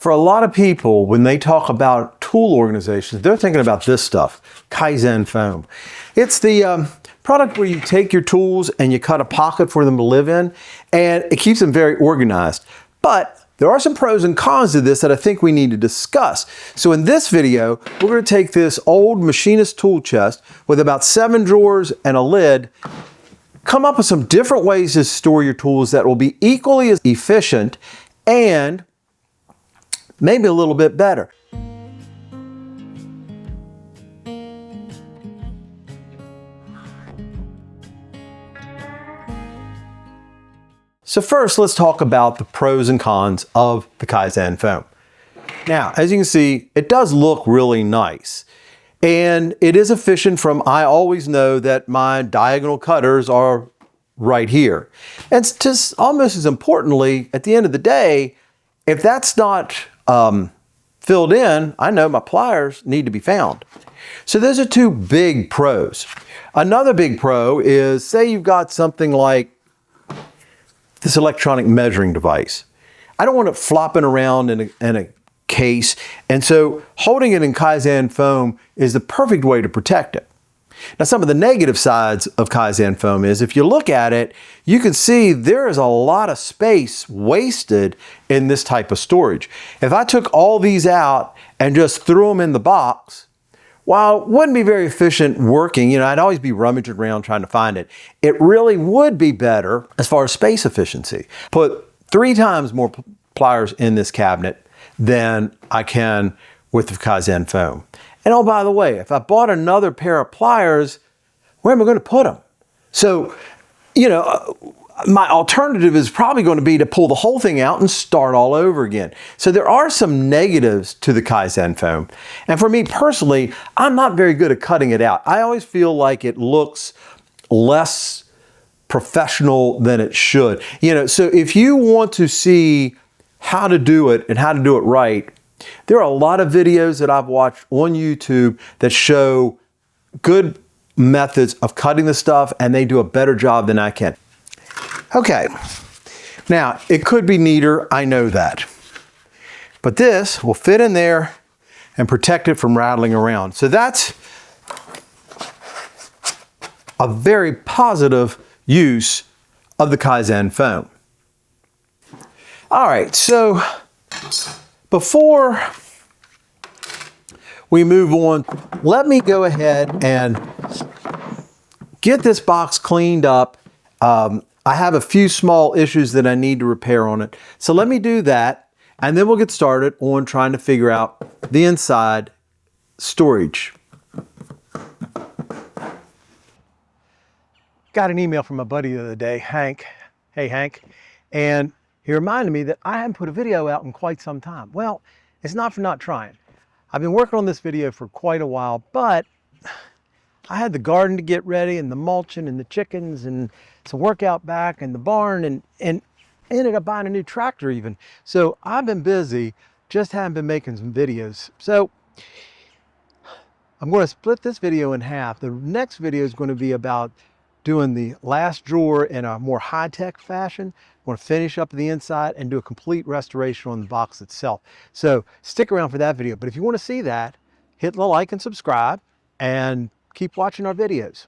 For a lot of people, when they talk about tool organizations, they're thinking about this stuff, Kaizen foam. It's the product where you take your tools and you cut a pocket for them to live in, and it keeps them very organized. But there are some pros and cons to this that I think we need to discuss. So in this video, we're going to take this old machinist tool chest with about 7 drawers and a lid, come up with some different ways to store your tools that will be equally as efficient and maybe a little bit better. So first, let's talk about the pros and cons of the Kaizen foam. Now, as you can see, it does look really nice. And it is efficient I always know that my diagonal cutters are right here. And just almost as importantly, at the end of the day, if that's not filled in, I know my pliers need to be found. So those are 2 big pros. Another big pro is, say you've got something like this electronic measuring device. I don't want it flopping around in a case, and so holding it in Kaizen foam is the perfect way to protect it. Now, some of the negative sides of Kaizen foam is, if you look at it, you can see there is a lot of space wasted in this type of storage. If I took all these out and just threw them in the box, while it wouldn't be very efficient working, I'd always be rummaging around trying to find it. It really would be better as far as space efficiency. Put 3 times more pliers in this cabinet than I can with the Kaizen foam. And oh, by the way, if I bought another pair of pliers, where am I going to put them? So, my alternative is probably going to be to pull the whole thing out and start all over again. So there are some negatives to the Kaizen foam. And for me personally, I'm not very good at cutting it out. I always feel like it looks less professional than it should. So if you want to see how to do it and how to do it right, there are a lot of videos that I've watched on YouTube that show good methods of cutting the stuff, and they do a better job than I can. Okay, now it could be neater, I know that. But this will fit in there and protect it from rattling around. So that's a very positive use of the Kaizen foam. All right, so before we move on, let me go ahead and get this box cleaned up. I have a few small issues that I need to repair on it. So let me do that, and then we'll get started on trying to figure out the inside storage. Got an email from my buddy the other day, Hank. Hey, Hank. And he reminded me that I haven't put a video out in quite some time. Well, it's not for not trying. I've been working on this video for quite a while, but I had the garden to get ready and the mulching and the chickens and some work out back and the barn and ended up buying a new tractor even. So I've been busy, just haven't been making some videos. So I'm going to split this video in half. The next video is going to be about doing the last drawer in a more high-tech fashion. I'm going to finish up the inside and do a complete restoration on the box itself. So stick around for that video. But if you want to see that, hit the like and subscribe and keep watching our videos.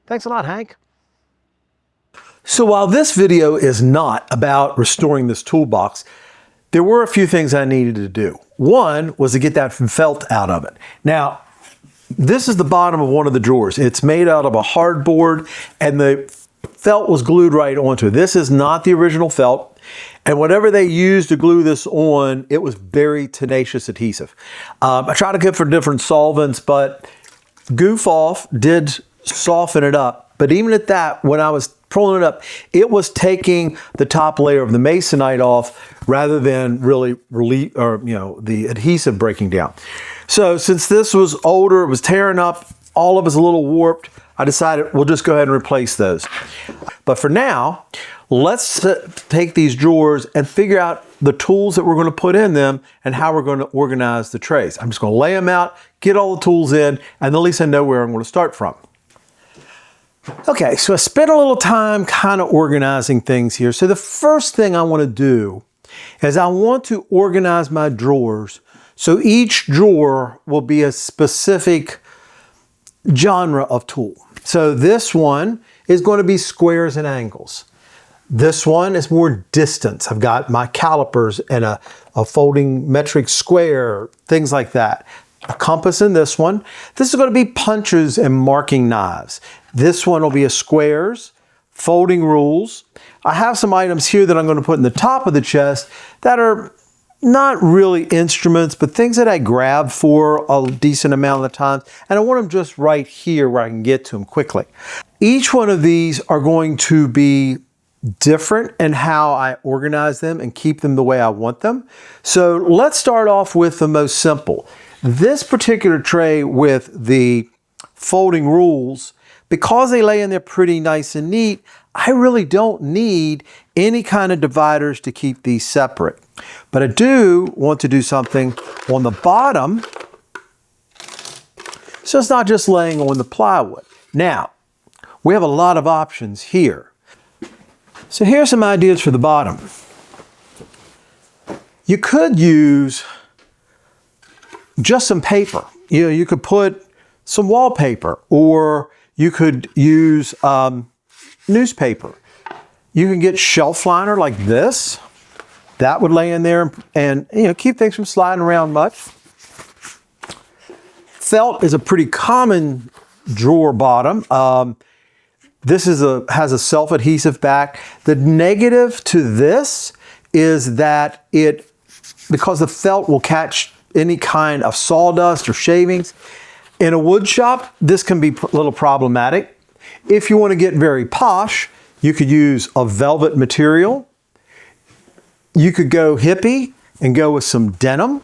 Thanks a lot, Hank. So while this video is not about restoring this toolbox, there were a few things I needed to do. One was to get that felt out of it. Now, this is the bottom of one of the drawers. It's made out of a hardboard, and the felt was glued right onto it. This is not the original felt, and whatever they used to glue this on, it was very tenacious adhesive. I tried to get for different solvents, but Goof Off did soften it up. But even at that, when I was pulling it up, it was taking the top layer of the masonite off rather than really the adhesive breaking down. So since this was older, it was tearing up, all of it's a little warped, I decided we'll just go ahead and replace those. But for now, let's take these drawers and figure out the tools that we're going to put in them and how we're going to organize the trays. I'm just going to lay them out, get all the tools in, and at least I know where I'm going to start from. Okay, so I spent a little time kind of organizing things here. So the first thing I want to do is I want to organize my drawers so each drawer will be a specific genre of tool. So this one is going to be squares and angles. This one is more distance. I've got my calipers and a folding metric square, things like that. A compass in this one. This is going to be punches and marking knives. This one will be a squares, folding rules. I have some items here that I'm going to put in the top of the chest that are not really instruments, but things that I grab for a decent amount of the time. And I want them just right here where I can get to them quickly. Each one of these are going to be different in how I organize them and keep them the way I want them. So let's start off with the most simple. This particular tray with the folding rules, because they lay in there pretty nice and neat, I really don't need any kind of dividers to keep these separate. But I do want to do something on the bottom so it's not just laying on the plywood. Now, we have a lot of options here. So here's some ideas for the bottom. You could use just some paper. You could put some wallpaper, or you could use newspaper. You can get shelf liner like this. That would lay in there and keep things from sliding around much. Felt is a pretty common drawer bottom. This has a self-adhesive back. The negative to this is that because the felt will catch any kind of sawdust or shavings. In a wood shop, this can be a little problematic. If you want to get very posh, you could use a velvet material. You could go hippie and go with some denim.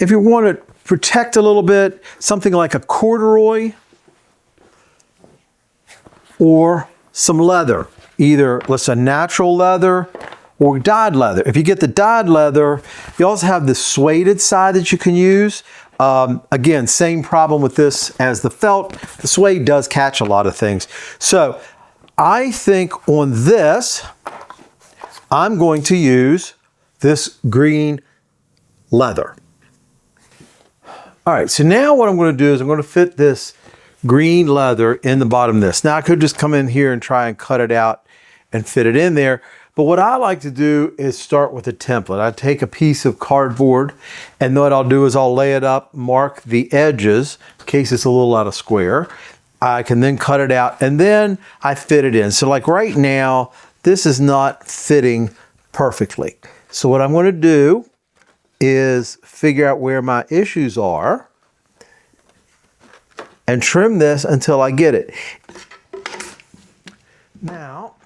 If you want to protect a little bit, something like a corduroy or some leather. Either a natural leather or dyed leather. If you get the dyed leather, you also have the suede side that you can use. Again, same problem with this as the felt. The suede does catch a lot of things. So I think on this, I'm going to use this green leather. All right, so now what I'm going to do is I'm going to fit this green leather in the bottom of this. Now I could just come in here and try and cut it out and fit it in there. But what I like to do is start with a template. I take a piece of cardboard, and what I'll do is I'll lay it up, mark the edges in case it's a little out of square. I can then cut it out, and then I fit it in. So like right now, this is not fitting perfectly. So what I'm going to do is figure out where my issues are and trim this until I get it. Now,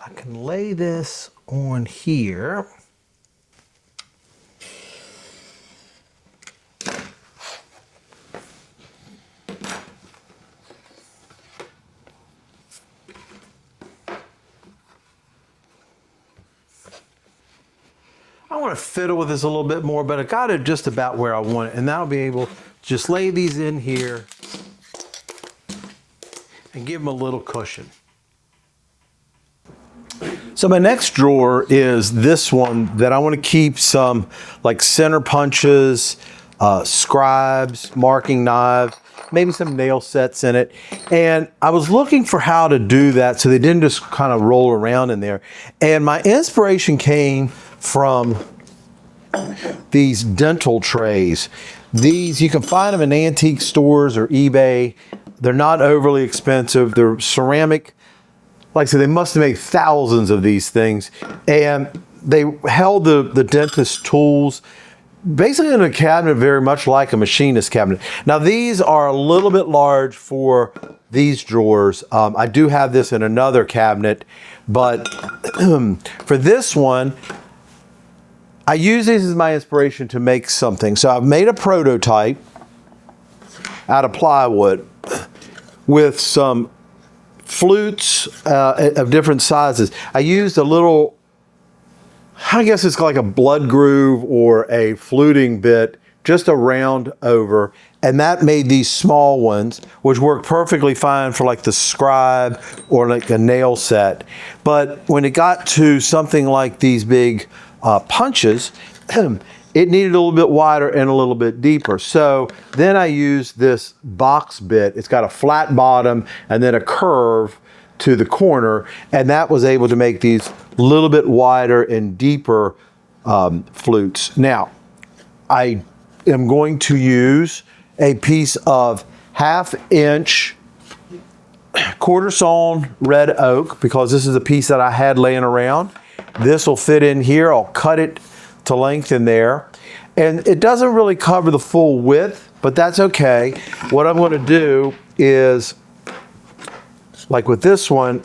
I can lay this on here. I want to fiddle with this a little bit more, but I got it just about where I want it. And now I'll be able to just lay these in here and give them a little cushion. So my next drawer is this one that I want to keep some like center punches, scribes, marking knives, maybe some nail sets in it. And I was looking for how to do that so they didn't just kind of roll around in there. And my inspiration came from these dental trays. These, you can find them in antique stores or eBay. They're not overly expensive. They're ceramic. Like I said, they must have made thousands of these things. And they held the dentist tools basically in a cabinet very much like a machinist cabinet. Now these are a little bit large for these drawers. I do have this in another cabinet, but for this one, I use these as my inspiration to make something. So I've made a prototype out of plywood with some flutes of different sizes. I used a little, I guess it's like a blood groove or a fluting bit just a round over, and that made these small ones, which work perfectly fine for like the scribe or like a nail set. But when it got to something like these big punches, it needed a little bit wider and a little bit deeper. So then I used this box bit. It's got a flat bottom and then a curve to the corner, and that was able to make these a little bit wider and deeper flutes. Now, I am going to use a piece of 1/2 inch quarter sawn red oak, because this is a piece that I had laying around. This will fit in here. I'll cut it to length in there. And it doesn't really cover the full width, but that's okay. What I'm going to do is, like with this one,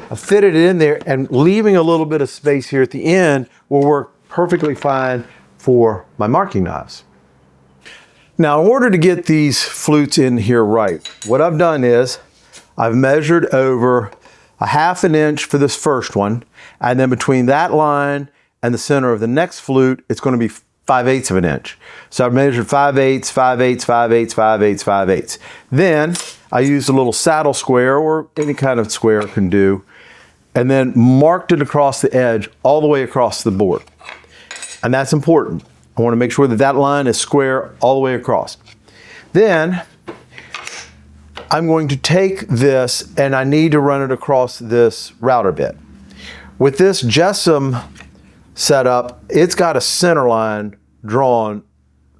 I fitted it in there, and leaving a little bit of space here at the end will work perfectly fine for my marking knives. Now, in order to get these flutes in here right, what I've done is I've measured over 1/2 inch for this first one, and then between that line and the center of the next flute, it's going to be 5/8 of an inch. So I've measured 5/8, 5/8, 5/8, 5/8, 5/8. Then I used a little saddle square, or any kind of square can do, and then marked it across the edge all the way across the board. And that's important. I want to make sure that that line is square all the way across. Then I'm going to take this, and I need to run it across this router bit. With this Jessam setup, it's got a center line drawn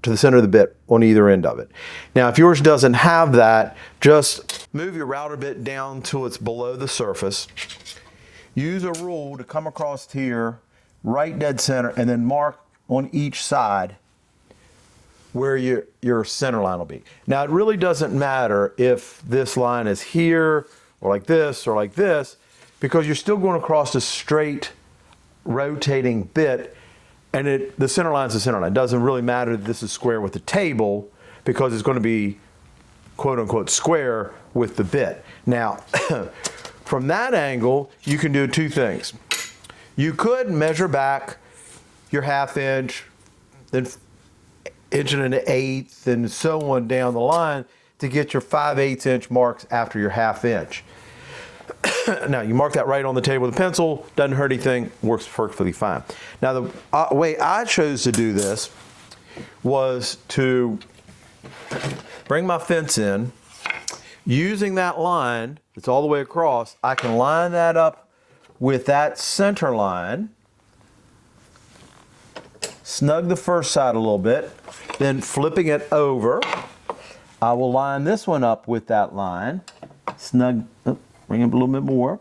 to the center of the bit on either end of it. Now, if yours doesn't have that, just move your router bit down till it's below the surface. Use a rule to come across here, right dead center, and then mark on each side where your center line will be. Now, it really doesn't matter if this line is here or like this, because you're still going across a straight rotating bit, and the center line is the center line. It doesn't really matter that this is square with the table, because it's going to be quote unquote square with the bit. Now, from that angle, you can do two things. You could measure back your 1/2 inch, then inch and an eighth, and so on down the line to get your 5/8 inch marks after your 1/2 inch. Now, you mark that right on the table with a pencil, doesn't hurt anything, works perfectly fine. Now, the way I chose to do this was to bring my fence in. Using that line that's all the way across, I can line that up with that center line, snug the first side a little bit, then flipping it over, I will line this one up with that line, snug, bring up a little bit more,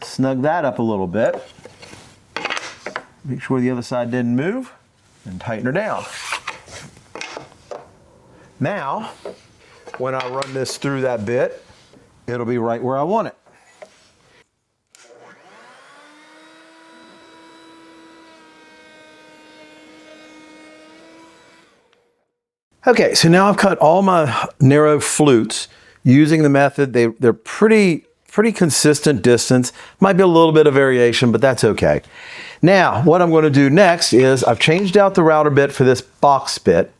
snug that up a little bit, make sure the other side didn't move, and tighten her down. Now, when I run this through that bit, it'll be right where I want it. Okay, so now I've cut all my narrow flutes using the method. They're pretty consistent distance. Might be a little bit of variation, but that's okay. Now, what I'm going to do next is I've changed out the router bit for this box bit,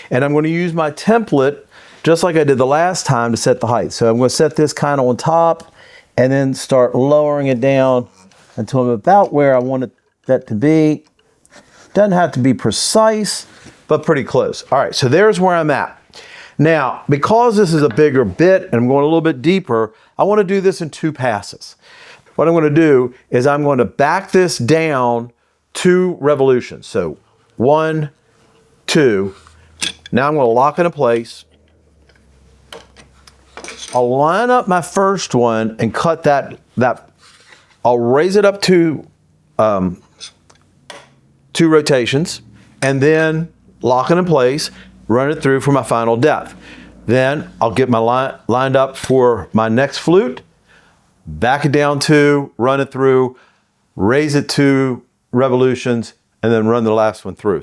and I'm going to use my template just like I did the last time to set the height. So I'm going to set this kind of on top and then start lowering it down until I'm about where I want that to be. Doesn't have to be precise, but pretty close. All right, so there's where I'm at. Now, because this is a bigger bit and I'm going a little bit deeper, I want to do this in 2 passes. What I'm going to do is I'm going to back this down 2 revolutions. So 1, 2. Now I'm going to lock it in place. I'll line up my first one and cut that. I'll raise it up to 2 rotations, and then lock it in place, run it through for my final depth. Then I'll get my line lined up for my next flute, back it down 2, run it through, raise it 2 revolutions, and then run the last one through.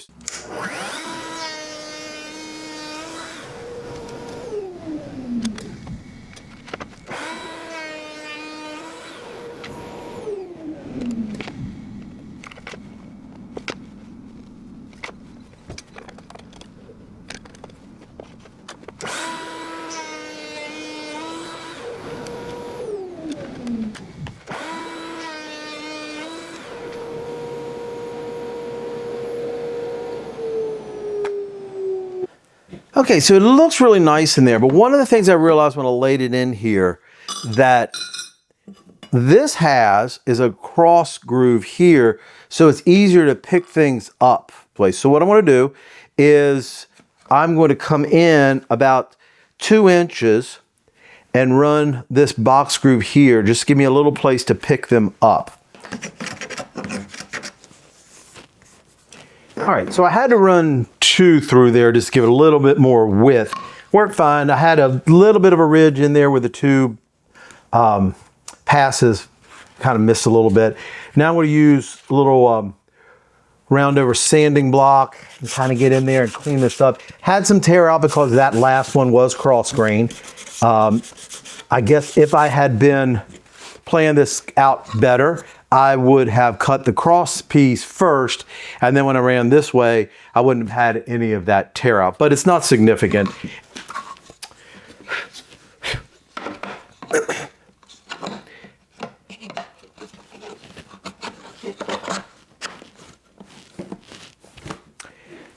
Okay, so it looks really nice in there, but one of the things I realized when I laid it in here that this is a cross groove here, so it's easier to pick things up. So what I'm going to do is I'm going to come in about 2 inches and run this box groove here. Just give me a little place to pick them up. All right, so I had to run 2 through there just to give it a little bit more width. Worked fine. I had a little bit of a ridge in there where the tube passes, kind of missed a little bit. Now I'm going to use a little round over sanding block and kind of get in there and clean this up. Had some tear out because that last one was cross grained. I guess if I had been playing this out better, I would have cut the cross piece first, and then when I ran this way, I wouldn't have had any of that tear out, but it's not significant.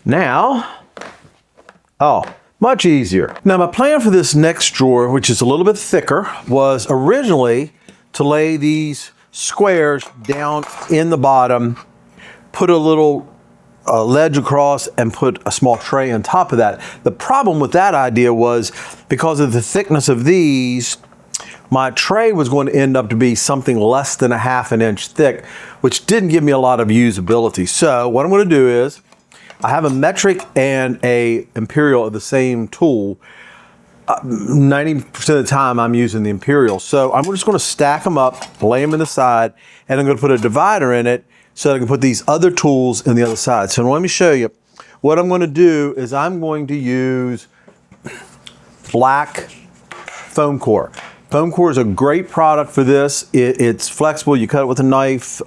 Now, much easier. Now my plan for this next drawer, which is a little bit thicker, was originally to lay these squares down in the bottom, put a little ledge across, and put a small tray on top of that. The problem with that idea was because of the thickness of these, my tray was going to end up to be something less than a ½ inch thick, which didn't give me a lot of usability. So what I'm going to do is, I have a metric and a imperial of the same tool. 90% of the time I'm using the imperial. So I'm just going to stack them up, lay them in the side, and I'm going to put a divider in it so that I can put these other tools in the other side. So let me show you. What I'm going to do is I'm going to use black foam core. Foam core is a great product for this. It's flexible. You cut it with a knife.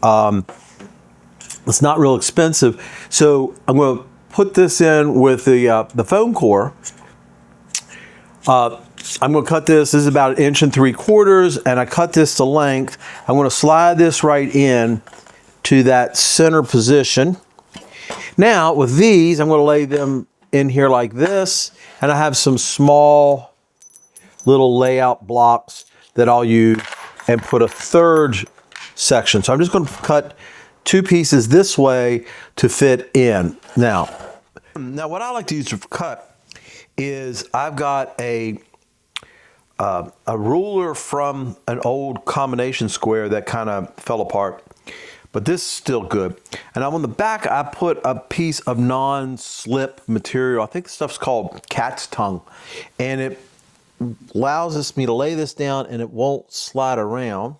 It's not real expensive. So I'm going to put this in with the foam core. I'm going to cut this. This is about 1 3/4 inches, and I cut this to length. I'm going to slide this right in to that center position. Now with these, I'm going to lay them in here like this, and I have some small little layout blocks that I'll use and put a third section. So I'm just going to cut 2 pieces this way to fit in. Now what I like to use to cut is I've got a ruler from an old combination square that kind of fell apart, but this is still good. And on the back, I put a piece of non-slip material. I think the stuff's called cat's tongue, and it allows me to lay this down and it won't slide around.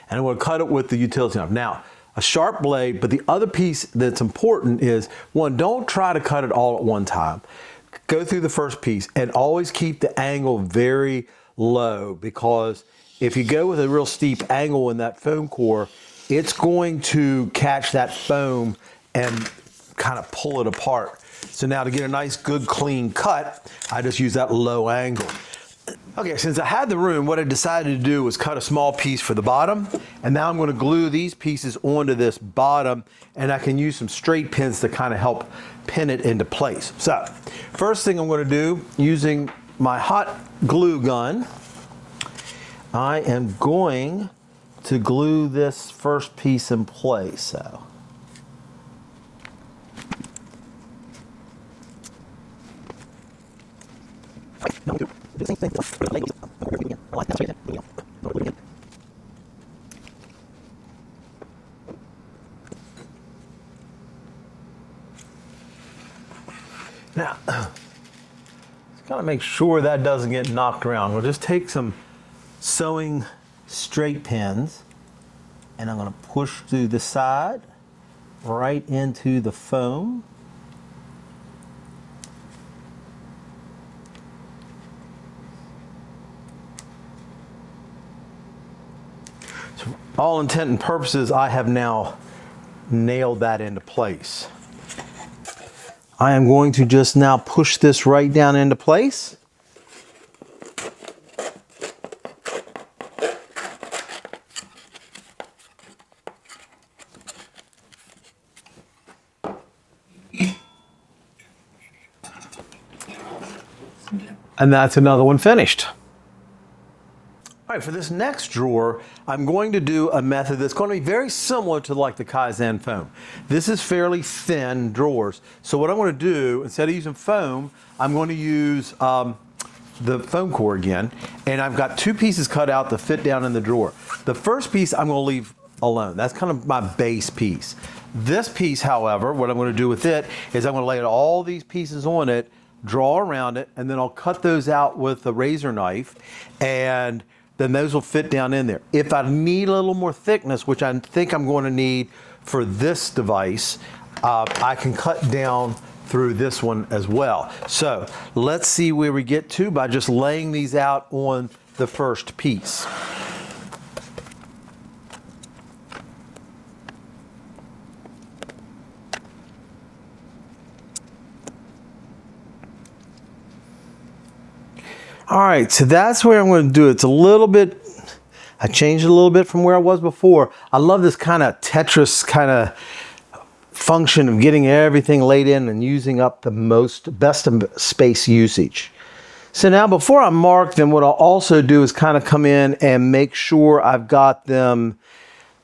And I'm going to cut it with the utility knife. Now, a sharp blade, but the other piece that's important is, one, don't try to cut it all at one time. Go through the first piece and always keep the angle very low, because if you go with a real steep angle in that foam core, it's going to catch that foam and kind of pull it apart. So now to get a nice, good, clean cut, I just use that low angle. Okay, since I had the room, what I decided to do was cut a small piece for the bottom, and now I'm going to glue these pieces onto this bottom, and I can use some straight pins to kind of help pin it into place. So, first thing I'm going to do, using my hot glue gun, I am going to glue this first piece in place. So. Now, just gotta make sure that doesn't get knocked around. We'll just take some sewing straight pins, and I'm gonna push through the side right into the foam. So, for all intent and purposes, I have now nailed that into place. I am going to just now push this right down into place. And that's another one finished. All right, for this next drawer, I'm going to do a method that's going to be very similar to like the Kaizen foam. This is fairly thin drawers. So what I'm going to do, instead of using foam, I'm going to use the foam core again. And I've got two pieces cut out to fit down in the drawer. The first piece I'm going to leave alone. That's kind of my base piece. This piece, however, what I'm going to do with it is I'm going to lay all these pieces on it, draw around it, and then I'll cut those out with a razor knife, and then those will fit down in there. If I need a little more thickness, which I think I'm going to need for this device, I can cut down through this one as well. So let's see where we get to by just laying these out on the first piece. All right, so that's where I'm going to do it. It's a little bit, I changed it a little bit from where I was before. I love this kind of Tetris kind of function of getting everything laid in and using up the best space usage. So now before I mark them, what I'll also do is kind of come in and make sure I've got them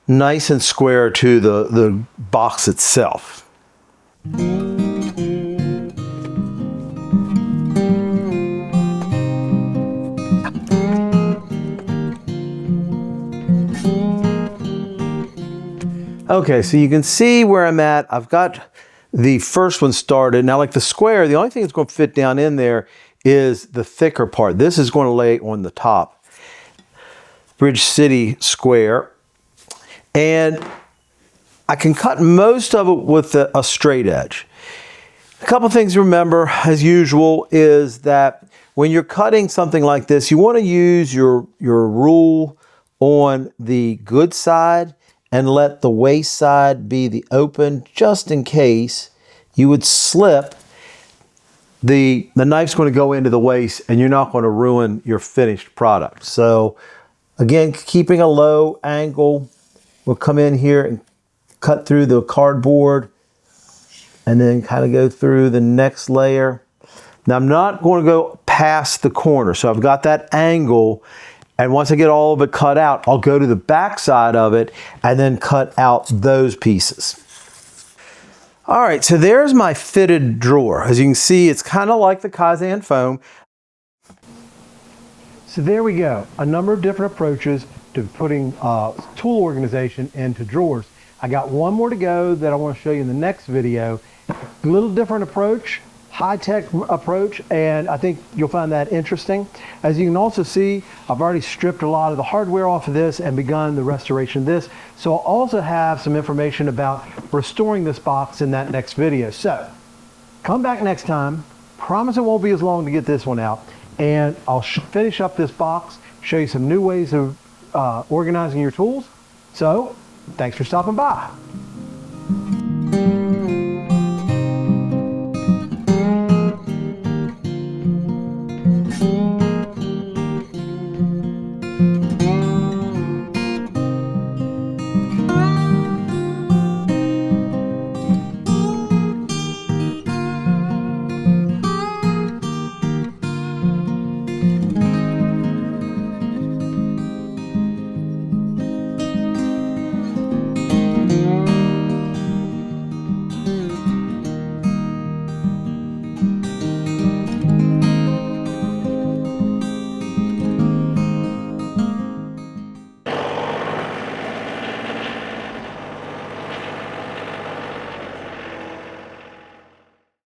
nice and square to the box itself. Okay, so you can see where I'm at. I've got the first one started. Now, like the square, the only thing that's going to fit down in there is the thicker part. This is going to lay on the top. Bridge City square. And I can cut most of it with a straight edge. A couple things to remember, as usual, is that when you're cutting something like this, you want to use your rule on the good side and let the waste side be the open, just in case you would slip. The knife's going to go into the waste and you're not going to ruin your finished product. So again, keeping a low angle, we'll come in here and cut through the cardboard and then kind of go through the next layer. Now I'm not going to go past the corner, so I've got that angle. And once I get all of it cut out, I'll go to the back side of it and then cut out those pieces. All right, so there's my fitted drawer. As you can see, it's kind of like the Kaizen foam. So there we go, a number of different approaches to putting tool organization into drawers. I got one more to go that I want to show you in the next video. A little different approach, high-tech approach, and I think you'll find that interesting. As you can also see, I've already stripped a lot of the hardware off of this and begun the restoration of this. So I'll also have some information about restoring this box in that next video. So come back next time. Promise it won't be as long to get this one out. And I'll finish up this box, show you some new ways of organizing your tools. So thanks for stopping by.